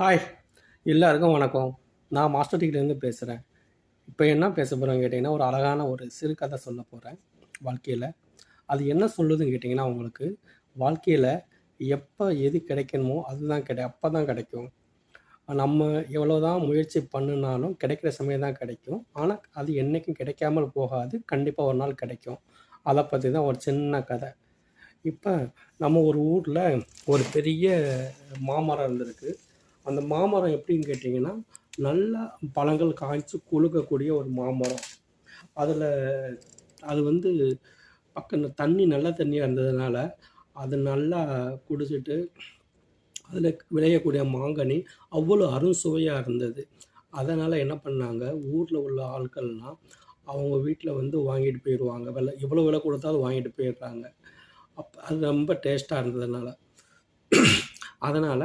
Hi! எல்லாருக்கும் வணக்கம். நான் மாஸ்டர் டிகிரிலேருந்து பேசுகிறேன். இப்போ என்ன பேச போகிறேன்னு கேட்டிங்கன்னா, ஒரு அழகான ஒரு சிறுகதை சொல்ல போகிறேன் வாழ்க்கையில. அது என்ன சொல்லுதுன்னு கேட்டிங்கன்னா, உங்களுக்கு வாழ்க்கையில எப்போ எது கிடைக்கணுமோ அதுதான் அப்போ தான் கிடைக்கும். நம்ம எவ்வளோதான் முயற்சி பண்ணுனாலும் கிடைக்கிற சமயம் தான் கிடைக்கும். ஆனா, அது என்னைக்கும் கிடைக்காமல் போகாது. கண்டிப்பா ஒரு நாள் கிடைக்கும். அத பத்தி தான் ஒரு சின்ன கதை. இப்ப நம்ம ஒரு ஊர்ல ஒரு பெரிய மாமரம் இருந்திருக்கு. அந்த மாமரம் எப்படின்னு கேட்டிங்கன்னா, நல்லா பழங்கள் காய்ச்சி குலுங்கக்கூடிய ஒரு மாமரம். அதில அது வந்து பக்கம் தண்ணி நல்ல தண்ணியா இருந்ததுனால, அது நல்லா குடிச்சிட்டு, அதில விளையக்கூடிய மாங்கனி அவ்வளோ அறுசுவையா இருந்தது. அதனால என்ன பண்ணாங்க, ஊர்ல உள்ள ஆட்கள்லாம் அவங்க வீட்ல வந்து வாங்கிட்டு போயிருவாங்க. எவ்வளோ விலை குடுத்தாலும் வாங்கிட்டு போயிடுறாங்க. அது ரொம்ப டேஸ்ட்டா இருந்ததுனால. அதனால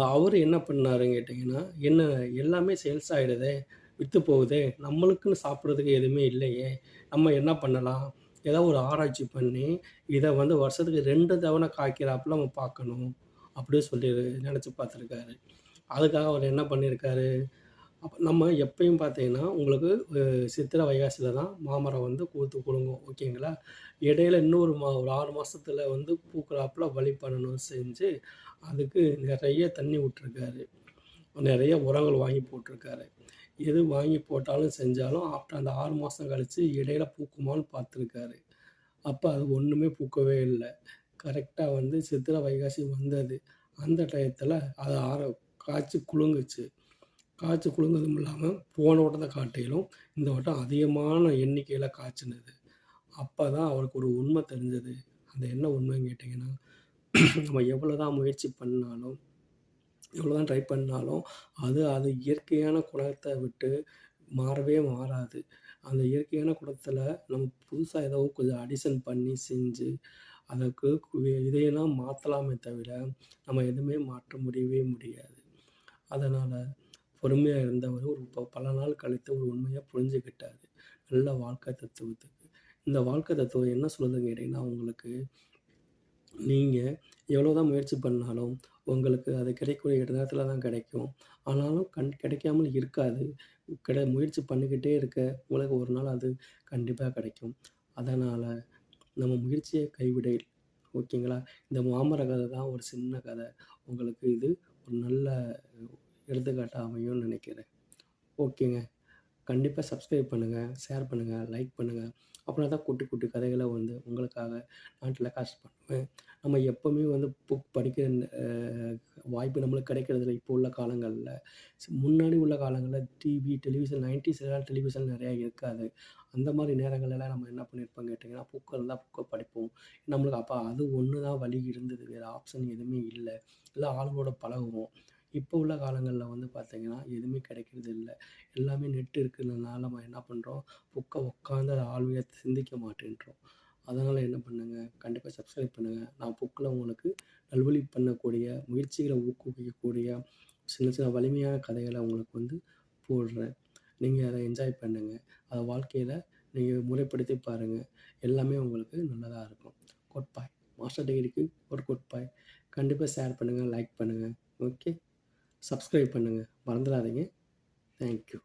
அவரு என்ன பண்ணாருன்னு கேட்டீங்கன்னா, "என்ன எல்லாமே சேல்ஸ் ஆயிடுதே, வித்து போகுதே, நம்மளுக்குன்னு சாப்பிடுறதுக்கு எதுவுமே இல்லையே, நம்ம என்ன பண்ணலாம்? ஏதாவது ஒரு ஆராய்ச்சி பண்ணி, இத வந்து வருஷத்துக்கு 2 தவணை காய்க்கிறாப்புல நம்ம பார்க்கணும்." அப்படின்னு சொல்லி நெனச்சு பார்த்துருக்காரு. அதுக்காக அவர் என்ன பண்ணியிருக்காரு, அப்ப நம்ம எப்பயும் பார்த்தீங்கன்னா, உங்களுக்கு சித்திரை, வைகாசியில தான் மாமரம் வந்து பூத்து குலுங்கும். ஓகேங்களா? இடையில இன்னொரு ஒரு 6 மாசத்துல வந்து பூக்குறாப்புல வழி பண்ணணும் செஞ்சு, அதுக்கு நெறைய தண்ணி விட்டுருக்காரு. நெறைய உரங்கள் வாங்கி போட்டுருக்காரு. எது வாங்கி போட்டாலும் செஞ்சாலும், ஆஃப்டர் அந்த 6 மாசம் கழிச்சு இடையில பூக்குமான்னு பார்த்துருக்காரு. அப்ப அது ஒண்ணுமே பூக்கவே இல்ல. கரெக்ட்டா வந்து சித்திரை, வைகாசி வந்தது. அந்த டயத்துல அது காய்ச்சி குலுங்குச்சு. காய்ச்சி குலுங்குனதும் இல்லாம, போன வட்டத்த காட்டிலும் இந்த வட்டம் அதிகமான எண்ணிக்கையில காய்ச்சினது. அப்பதான் அவருக்கு ஒரு உண்மை தெரிஞ்சது. அது என்ன உண்மைன்னு கேட்டீங்கன்னா, நம்ம எவ்வளோதான் முயற்சி பண்ணாலும், எவ்வளோதான் ட்ரை பண்ணாலும், அது அது இயற்கையான குணத்த விட்டு மாறவே மாறாது. அந்த இயற்கையான குணத்தில நம்ம புதுசா ஏதோ கொஞ்சம் அடிஷன் பண்ணி செஞ்சு, அதற்கு இதையெல்லாம் மாத்தலாமே தவிர, நம்ம எதுவுமே மாற்ற முடியவே முடியாது. அதனால பொறுமையா இருந்தவரு ஒரு பல நாள் கழித்து ஒரு உண்மைய புரிஞ்சுக்கிட்டாரு. நல்ல வாழ்க்கை தத்துவத்துக்கு. இந்த வாழ்க்கை தத்துவம் என்ன சொல்லுதுன்னு கேட்டீங்கன்னா, உங்களுக்கு நீங்க எவ்வளோதான் முயற்சி பண்ணாலும், உங்களுக்கு அது கிடைக்கக்கூடிய நேரத்தில தான் கிடைக்கும். ஆனாலும் கிடைக்காமல் இருக்காது. முயற்சி பண்ணிக்கிட்டே இருக்க, உங்களுக்கு ஒரு நாள் அது கண்டிப்பா கிடைக்கும். அதனால நம்ம முயற்சிய கைவிடேல். ஓகேங்களா? இந்த மாமர கதை தான் ஒரு சின்ன கதை. உங்களுக்கு இது ஒரு நல்ல எடுத்துக்காட்டா அமையும்னு நினைக்கிறேன். ஓகேங்க. கண்டிப்பா சப்ஸ்கிரைப் பண்ணுங்க, ஷேர் பண்ணுங்க, லைக் பண்ணுங்க. அப்படின்னா தான் குட்டி, குட்டி கதைகள வந்து உங்களுக்காக நான் டெலிகாஸ்ட் பண்ணுவேன். நம்ம எப்பவுமே வந்து புக் படிக்கிற அ வாய்ப்பு நம்மளுக்கு கிடைக்கிறதில்ல இப்போ உள்ள காலங்கள்ல. முன்னாடி உள்ள காலங்கள்ல டிவி, டெலிவிஷன் 90ஸ்லாம் டெலிவிஷன் நெறையா இருக்காது. அந்த மாரி நேரங்கள்லலாம் நம்ம என்ன பண்ணியிருப்போம் கேட்டீங்கன்னா, புக் இருந்தா புக்க படிப்போம். நம்மளுக்கு அப்ப அது ஒண்ணு தான் வழி இருந்தது. வேற ஆப்ஷன் எதுவுமே இல்ல. இல்ல ஆளுங்களோட பழகுவோம். இப்போ உள்ள காலங்கள்ல வந்து பார்த்தீங்கன்னா, எதுவுமே கிடைக்கிறது இல்ல. எல்லாமே நெட் இருக்கிறதுனால நம்ம என்ன பண்ணுறோம், புக்க உட்காந்து அத ஆழ்வையா சிந்திக்க மாட்டேன்றோம். அதனால என்ன பண்ணுங்க, கண்டிப்பா சப்ஸ்கிரைப் பண்ணுங்க. நான் புக்ல உங்களுக்கு நல்வழி பண்ணக்கூடிய, முயற்சிகள ஊக்குவிக்கக்கூடிய சின்ன சின்ன வலிமையான கதைகள உங்களுக்கு வந்து போடுறேன். நீங்க அத என்ஜாய் பண்ணுங்க. அத வாழ்க்கையில நீங்க முறைப்படுத்தி பாருங்க. எல்லாமே உங்களுக்கு நல்லதா இருக்கும். Good bye. மாஸ்டர் டிகிரிக்கு ஒரு குட் பை. கண்டிப்பா ஷேர் பண்ணுங்க, லைக் பண்ணுங்க. ஓகே. சப்ஸ்கிரைப் பண்ணுங்க. மறந்துறாதீங்க. Thank you.